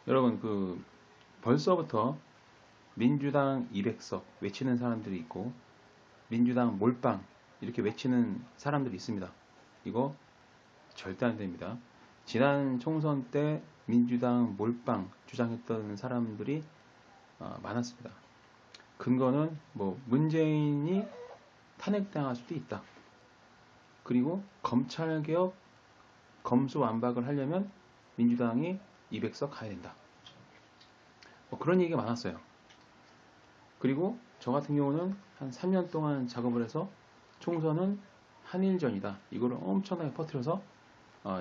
여러분 벌써부터 민주당 200석 외치는 사람들이 있고 민주당 몰빵 이렇게 외치는 사람들이 있습니다. 이거 절대 안 됩니다. 지난 총선 때 민주당 몰빵 주장했던 사람들이 많았습니다. 근거는 문재인이 탄핵당할 수도 있다. 그리고 검찰개혁 검수완박을 하려면 민주당이 200석 가야 된다. 그런 얘기가 많았어요. 그리고 저 같은 경우는 한 3년 동안 작업을 해서 총선은 한일전이다. 이거를 엄청나게 퍼뜨려서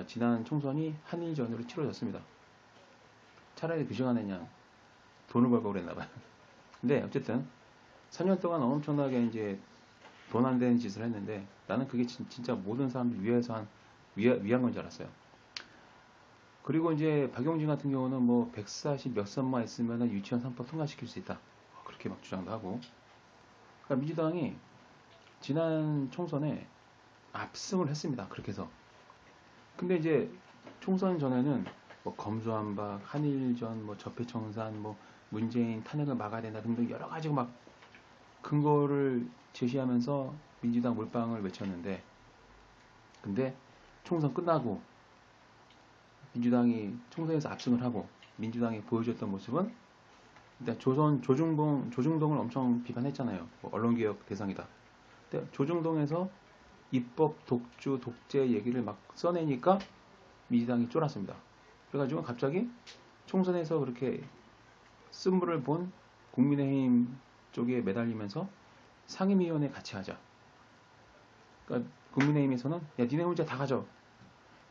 지난 총선이 한일전으로 치러졌습니다. 차라리 그 시간에 그냥 돈을 벌고 그랬나봐요. 근데 어쨌든 3년 동안 엄청나게 이제 돈 안 되는 짓을 했는데 나는 그게 진짜 모든 사람들 위한 건 줄 알았어요. 그리고 이제 박용진 같은 경우는 140 몇 선만 있으면 유치원 3법 통과시킬 수 있다. 그렇게 막 주장도 하고. 그러니까 민주당이 지난 총선에 압승을 했습니다. 그렇게 해서. 근데 이제 총선 전에는 검수완박, 한일전, 적폐청산, 문재인 탄핵을 막아야 된다 등등 여러 가지 막 근거를 제시하면서 민주당 몰빵을 외쳤는데, 근데 총선 끝나고 민주당이 총선에서 압승을 하고 민주당이 보여줬던 모습은 일단 조중동을 엄청 비판했잖아요. 언론개혁 대상이다. 근데 조중동에서 입법 독주 독재 얘기를 막 써내니까 민주당이 쫄았습니다. 그래가지고 갑자기 총선에서 그렇게 쓴물을 본 국민의힘 쪽에 매달리면서 상임위원회 같이 하자. 그러니까 국민의힘에서는 야 니네 혼자 다 가져.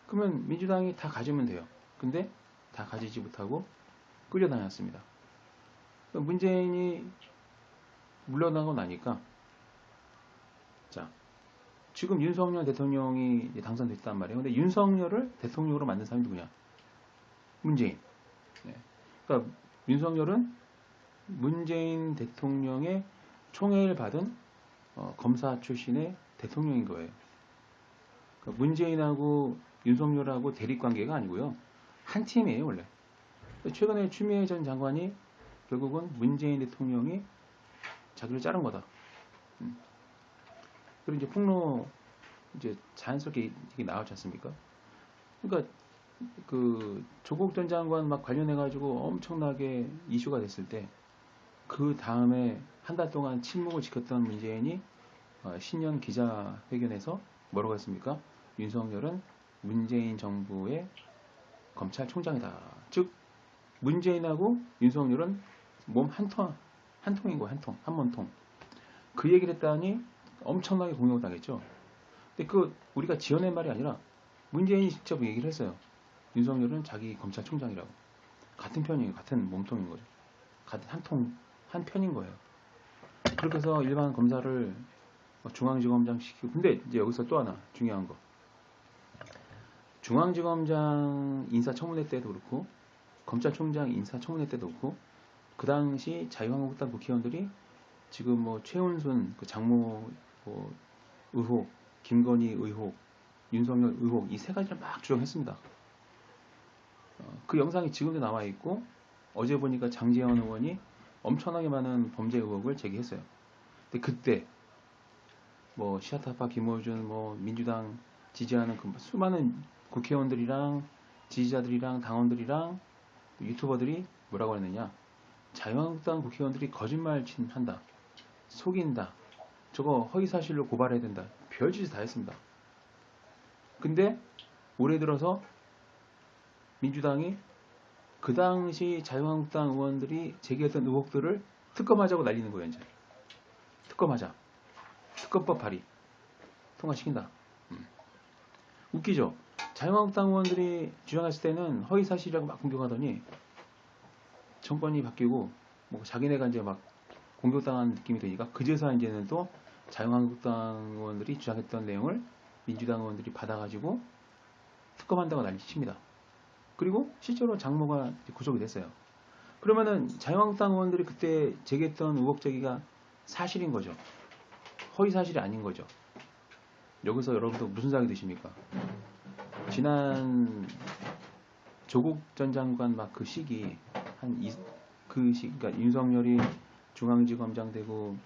그러면 민주당이 다 가지면 돼요. 근데 다 가지지 못하고 끌려다녔습니다. 그러니까 문재인이 물러나고 나니까 자 지금 윤석열 대통령이 당선됐단 말이에요. 근데 윤석열을 대통령으로 만든 사람이 누구냐? 문재인. 네. 그러니까 윤석열은 문재인 대통령의 총애를 받은 검사 출신의 대통령인 거예요. 그러니까 문재인하고 윤석열하고 대립관계가 아니고요. 한 팀이에요 원래. 최근에 추미애 전 장관이 결국은 문재인 대통령이 자기를 자른 거다. 그리고 이제 폭로 이제 자연스럽게 이게 나왔지 않습니까? 그러니까 조국 전 장관 막 관련해가지고 엄청나게 이슈가 됐을 때 그 다음에 한 달 동안 침묵을 지켰던 문재인이 신년 기자회견에서 뭐라고 했습니까? 윤석열은 문재인 정부의 검찰총장이다. 즉 문재인하고 윤석열은 몸 한 통인 거야. 한 몸통. 그 얘기를 했다니 엄청나게 공격을 당했죠. 근데 우리가 지어낸 말이 아니라 문재인이 직접 얘기를 했어요. 윤석열은 자기 검찰총장이라고. 같은 편이에요. 같은 몸통인 거죠. 같은 한 편인 거예요. 그렇게 해서 일반 검사를 중앙지검장 시키고. 근데 이제 여기서 또 하나 중요한 거. 중앙지검장 인사청문회 때도 그렇고 검찰총장 인사청문회 때도 그렇고 그 당시 자유한국당 국회의원들이 지금 최은순 장모 의혹, 김건희 의혹, 윤석열 의혹 이 세 가지를 막 주장했습니다. 그 영상이 지금도 나와 있고 어제 보니까 장제원 의원이 엄청나게 많은 범죄 의혹을 제기했어요. 근데 그때 시아타파 김어준 민주당 지지하는 그 수많은 국회의원들이랑 지지자들이랑 당원들이랑 유튜버들이 뭐라고 했느냐? 자유한국당 국회의원들이 거짓말 한다, 속인다, 저거 허위사실로 고발해야 된다, 별짓을 다 했습니다. 근데 올해 들어서 민주당이 그 당시 자유한국당 의원들이 제기했던 의혹들을 특검하자고 날리는 거예요. 이제 특검하자, 특검법 발의 통과시킨다. 웃기죠? 자유한국당 의원들이 주장했을 때는 허위사실이라고 막 공격하더니 정권이 바뀌고 자기네가 이제 막 공격당한 느낌이 드니까 그제서 이제는 또 자유한국당 의원들이 주장했던 내용을 민주당 의원들이 받아가지고 특검한다고 난리칩니다. 그리고 실제로 장모가 구속이 됐어요. 그러면은 자유한국당 의원들이 그때 제기했던 의혹 제기가 사실인 거죠. 허위 사실이 아닌 거죠. 여기서 여러분도 무슨 생각이 드십니까? 지난 조국 전 장관 막 그 시기 그러니까 윤석열이 중앙지검장 되고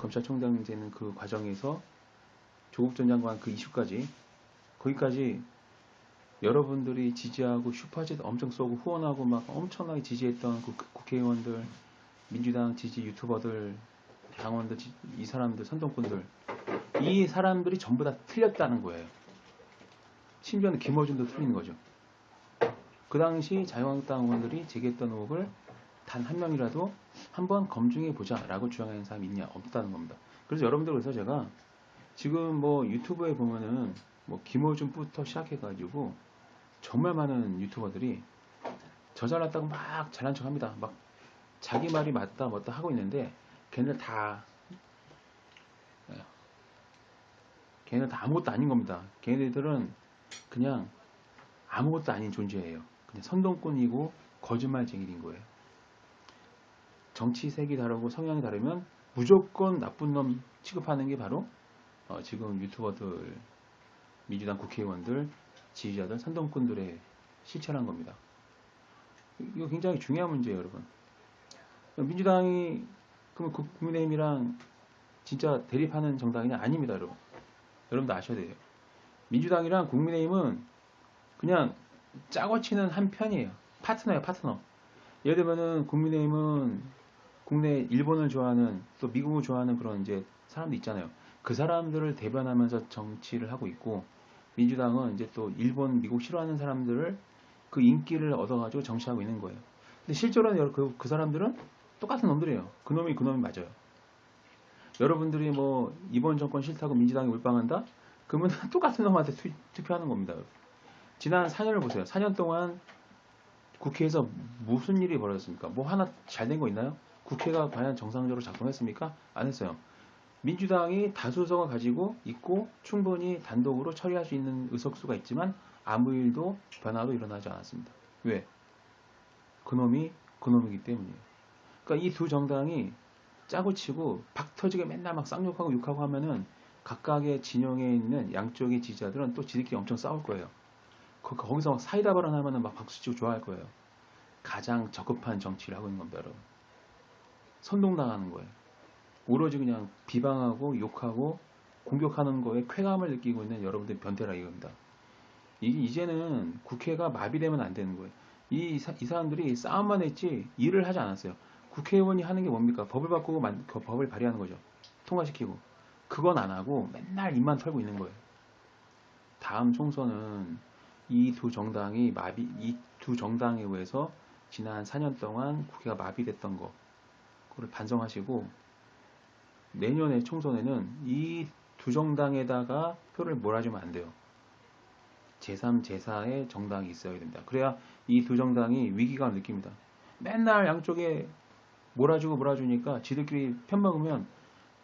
검찰총장 되는 그 과정에서 조국 전 장관 그 이슈까지 거기까지 여러분들이 지지하고 슈퍼챗 엄청 쏘고 후원하고 막 엄청나게 지지했던 그 국회의원들, 민주당 지지 유튜버들, 당원들, 이 사람들, 선동꾼들, 이 사람들이 전부 다 틀렸다는 거예요. 심지어는 김어준도 틀린 거죠. 그 당시 자유한국당 의원들이 제기했던 의혹을 단 한 명이라도 한번 검증해 보자라고 주장하는 사람이 있냐? 없다는 겁니다. 그래서 여러분들, 그래서 제가 지금 뭐 유튜브에 보면은 뭐 김어준부터 시작해가지고 정말 많은 유튜버들이 저 잘났다고 막 잘난 척 합니다. 막 자기 말이 맞다 뭐다 하고 있는데 걔네들 다 아무것도 아닌 겁니다. 걔네들은 그냥 아무것도 아닌 존재예요. 그냥 선동꾼이고 거짓말쟁이인 거예요. 정치색이 다르고 성향이 다르면 무조건 나쁜 놈 취급하는 게 바로 지금 유튜버들, 민주당 국회의원들, 지지자들, 선동꾼들의 실체란 겁니다. 이거 굉장히 중요한 문제예요, 여러분. 민주당이 그러면 국민의힘이랑 진짜 대립하는 정당이냐? 아닙니다, 여러분. 여러분도 아셔야 돼요. 민주당이랑 국민의힘은 그냥 짜고 치는 한 편이에요. 파트너예요, 파트너. 예를 들면은 국민의힘은 국내 일본을 좋아하는 또 미국을 좋아하는 그런 이제 사람들 있잖아요. 그 사람들을 대변하면서 정치를 하고 있고, 민주당은 이제 또 일본, 미국 싫어하는 사람들을 그 인기를 얻어가지고 정치하고 있는 거예요. 근데 실제로는 그 사람들은 똑같은 놈들이에요. 그놈이 맞아요. 여러분들이 뭐 이번 정권 싫다고 민주당이 몰빵한다? 그러면 똑같은 놈한테 투표하는 겁니다. 지난 4년을 보세요. 4년 동안 국회에서 무슨 일이 벌어졌습니까? 뭐 하나 잘 된 거 있나요? 국회가 과연 정상적으로 작동했습니까? 안 했어요. 민주당이 다수석을 가지고 있고 충분히 단독으로 처리할 수 있는 의석수가 있지만 아무 일도 변화도 일어나지 않았습니다. 왜? 그놈이기 때문이에요. 그러니까 이 두 정당이 짜고 치고 박 터지게 맨날 막 쌍욕하고 욕하고 하면은 각각의 진영에 있는 양쪽의 지지자들은 또 지들끼리 엄청 싸울 거예요. 거기서 막 사이다 발언하면은 막 박수치고 좋아할 거예요. 가장 적급한 정치를 하고 있는 겁니다, 여러분. 선동당하는 거예요. 오로지 그냥 비방하고 욕하고 공격하는 거에 쾌감을 느끼고 있는 여러분들 변태라 이겁니다. 이제는 국회가 마비되면 안 되는 거예요. 이 사람들이 싸움만 했지 일을 하지 않았어요. 국회의원이 하는 게 뭡니까? 법을 바꾸고 그 법을 발의하는 거죠. 통과시키고. 그건 안 하고 맨날 입만 털고 있는 거예요. 다음 총선은 이 두 정당에 의해서 지난 4년 동안 국회가 마비됐던 거, 그걸 반성하시고 내년에 총선에는 이 두 정당에다가 표를 몰아주면 안 돼요. 제3, 제4의 정당이 있어야 됩니다. 그래야 이 두 정당이 위기감을 느낍니다. 맨날 양쪽에 몰아주니까 지들끼리 편먹으면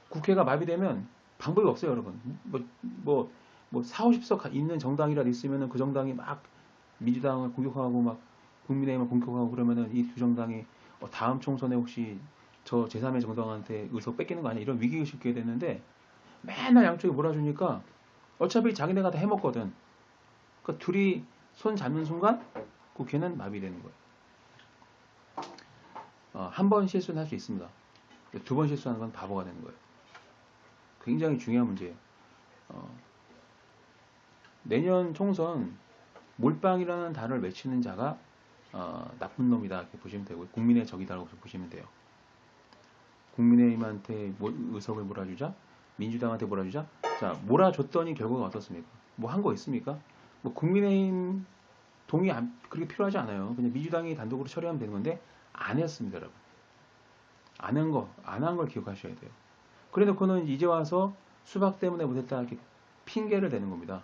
국회가 마비되면 방법이 없어요, 여러분. 뭐 4, 50석 있는 정당이라도 있으면은 그 정당이 막 민주당을 공격하고 막 국민의힘을 공격하고 그러면은 이 두 정당이 다음 총선에 혹시 저 제3의 정당한테 의석 뺏기는 거 아니야? 이런 위기의식 겪게 되는데 맨날 양쪽에 몰아주니까 어차피 자기네가 다 해먹거든. 그러니까 둘이 손 잡는 순간 국회는 마비되는 거예요. 한 번 실수는 할 수 있습니다. 두 번 실수하는 건 바보가 되는 거예요. 굉장히 중요한 문제예요. 내년 총선 몰빵이라는 단어를 외치는 자가 나쁜 놈이다 이렇게 보시면 되고 국민의 적이다라고 보시면 돼요. 국민의힘한테 의석을 몰아주자, 민주당한테 몰아주자. 자, 몰아줬더니 결과가 어떻습니까? 뭐 한 거 있습니까? 뭐 국민의힘 동의 그렇게 필요하지 않아요. 그냥 민주당이 단독으로 처리하면 되는 건데 안 했습니다, 여러분. 안 한 걸 기억하셔야 돼요. 그래 놓고는 이제 와서 수박 때문에 못했다 이렇게 핑계를 대는 겁니다.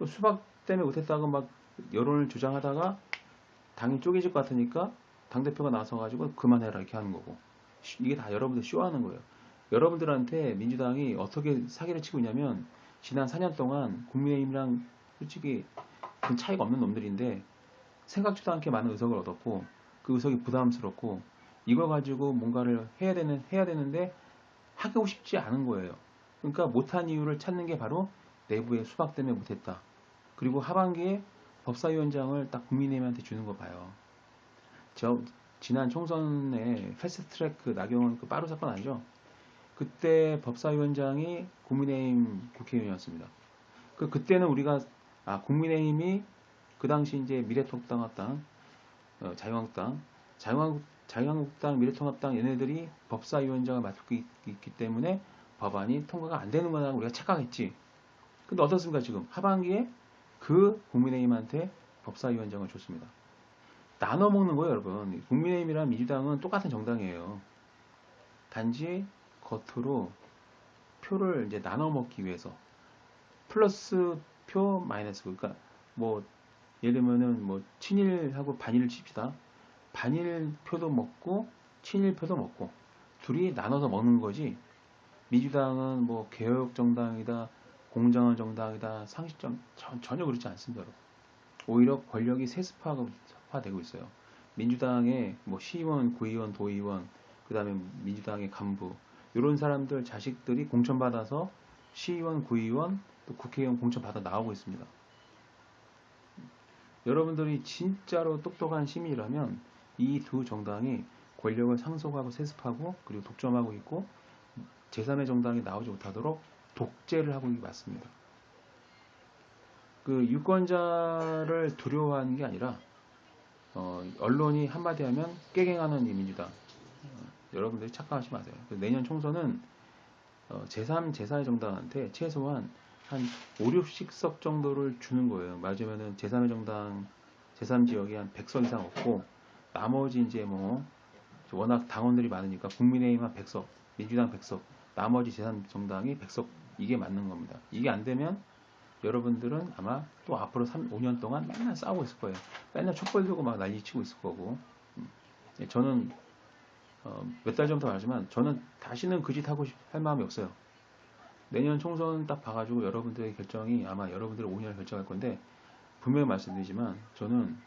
수박 때문에 못했다고 막 여론을 주장하다가 당이 쪼개질 것 같으니까 당대표가 나서가지고 그만해라 이렇게 하는 거고, 이게 다 여러분들 쇼하는 거예요. 여러분들한테 민주당이 어떻게 사기를 치고 있냐면 지난 4년 동안 국민의힘이랑 솔직히 차이가 없는 놈들인데 생각지도 않게 많은 의석을 얻었고 그 의석이 부담스럽고 이걸 가지고 뭔가를 해야 되는데 하고 싶지 않은 거예요. 그러니까 못한 이유를 찾는 게 바로 내부의 수박 때문에 못했다. 그리고 하반기에 법사위원장을 딱 국민의힘한테 주는 거 봐요. 저 지난 총선에 패스트트랙 그 나경원 그 빠루 사건 아니죠? 그때 법사위원장이 국민의힘 국회의원이었습니다. 그때는 우리가 국민의힘이 그 당시 이제 미래통합당, 자유한국당, 미래통합당 얘네들이 법사위원장을 맡고 있기 때문에 법안이 통과가 안 되는 거라고 우리가 착각했지. 근데 어떻습니까 지금 하반기에 그 국민의힘한테 법사위원장을 줬습니다. 나눠 먹는 거예요, 여러분. 국민의힘이랑 민주당은 똑같은 정당이에요. 단지 겉으로 표를 이제 나눠 먹기 위해서 플러스 표 마이너스 그러니까 뭐 예를 들면은 뭐 친일하고 반일을 칩시다. 반일 표도 먹고 친일 표도 먹고 둘이 나눠서 먹는 거지. 민주당은 뭐 개혁 정당이다, 공정한 정당이다, 상식점 전혀 그렇지 않습니다, 여러분. 오히려 권력이 세습화되고 있어요. 민주당의 뭐 시의원, 구의원, 도의원, 그 다음에 민주당의 간부 이런 사람들 자식들이 공천받아서 시의원, 구의원, 또 국회의원 공천받아 나오고 있습니다. 여러분들이 진짜로 똑똑한 시민이라면 이 두 정당이 권력을 상속하고 세습하고 그리고 독점하고 있고 제3의 정당이 나오지 못하도록 독재를 하고 있는 게 맞습니다. 그 유권자를 두려워하는 게 아니라 언론이 한마디 하면 깨갱하는 이 민주당. 여러분들이 착각하지 마세요. 내년 총선은 제3, 제4의 정당한테 최소한 한 5, 60석 정도를 주는 거예요. 맞으면은 제3의 정당, 제3지역이 한 100석 이상 없고, 나머지 이제 뭐, 워낙 당원들이 많으니까 국민의힘 한 100석, 민주당 100석, 나머지 제3정당이 100석, 이게 맞는 겁니다. 이게 안 되면 여러분들은 아마 또 앞으로 5년 동안 맨날 싸우고 있을 거예요. 맨날 촛불 들고 막 난리 치고 있을 거고. 저는 몇 달 전부터 말하지만 저는 다시는 그 짓 하고 할 마음이 없어요. 내년 총선 딱 봐가지고 여러분들의 결정이 아마 여러분들의 5년을 결정할 건데 분명히 말씀드리지만 저는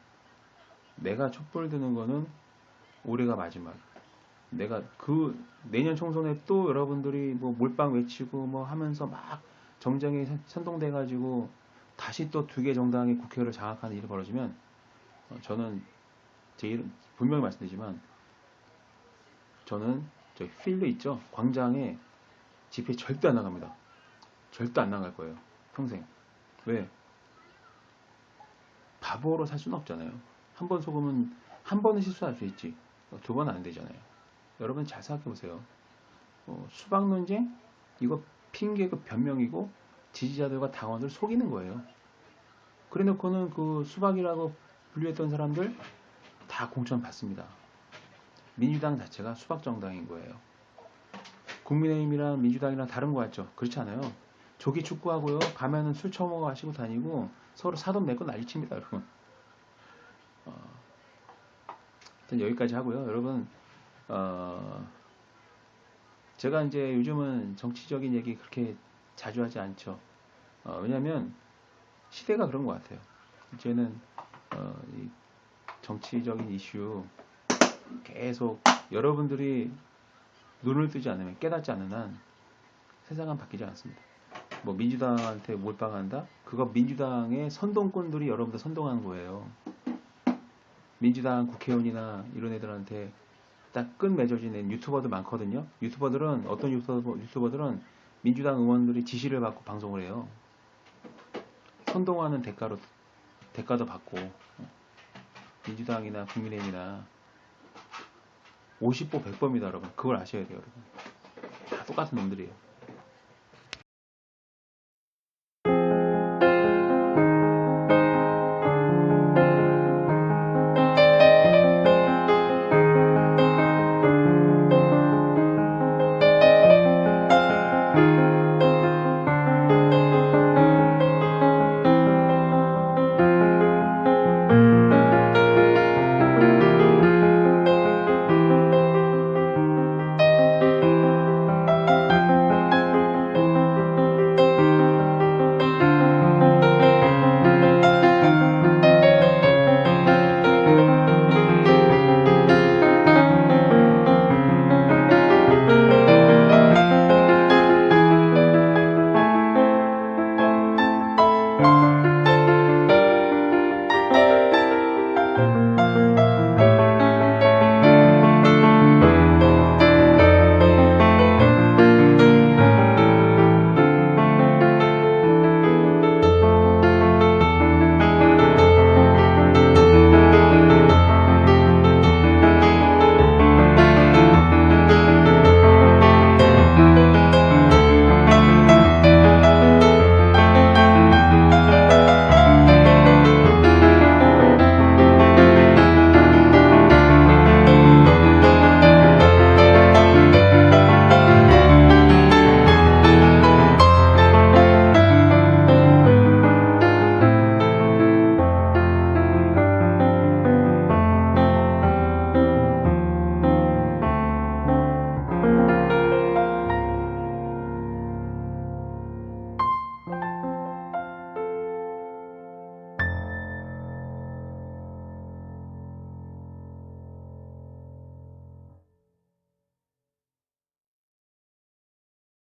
내가 촛불 드는 거는 올해가 마지막. 내가 그 내년 총선에 또 여러분들이 뭐 몰빵 외치고 뭐 하면서 막 정쟁이 선동돼가지고 다시 또 두 개 정당이 국회를 장악하는 일이 벌어지면 저는 분명히 말씀드리지만 저는 저 필드 있죠? 광장에 집회 절대 안 나갑니다. 절대 안 나갈 거예요. 평생. 왜? 바보로 살 수는 없잖아요. 한 번 속으면 한 번은 실수할 수 있지. 두 번은 안 되잖아요. 여러분 잘 생각해 보세요. 수박 논쟁? 이거 핑계고 변명이고 지지자들과 당원들 속이는 거예요. 그래 놓고는 그 수박이라고 분류했던 사람들 다 공천 받습니다. 민주당 자체가 수박 정당인 거예요. 국민의힘이랑 민주당이랑 다른 거 같죠? 그렇지 않아요. 조기 축구하고요. 가면은 술 처먹어 하시고 다니고 서로 사돈 맺고 난리칩니다, 여러분. 일단 여기까지 하고요. 여러분, 제가 이제 요즘은 정치적인 얘기 그렇게 자주 하지 않죠. 왜냐면 시대가 그런 것 같아요. 이제는 이 정치적인 이슈 계속 여러분들이 눈을 뜨지 않으면 깨닫지 않는 한 세상은 바뀌지 않습니다. 뭐 민주당한테 몰빵한다? 그거 민주당의 선동꾼들이 여러분들 선동하는 거예요. 민주당 국회의원이나 이런 애들한테 딱 끈 맺어진 유튜버들 많거든요. 유튜버들은 어떤 유튜버들은 민주당 의원들이 지시를 받고 방송을 해요. 선동하는 대가도 받고 민주당이나 국민의힘이나 50보 100보입니다, 여러분. 그걸 아셔야 돼요, 여러분. 다 똑같은 놈들이에요.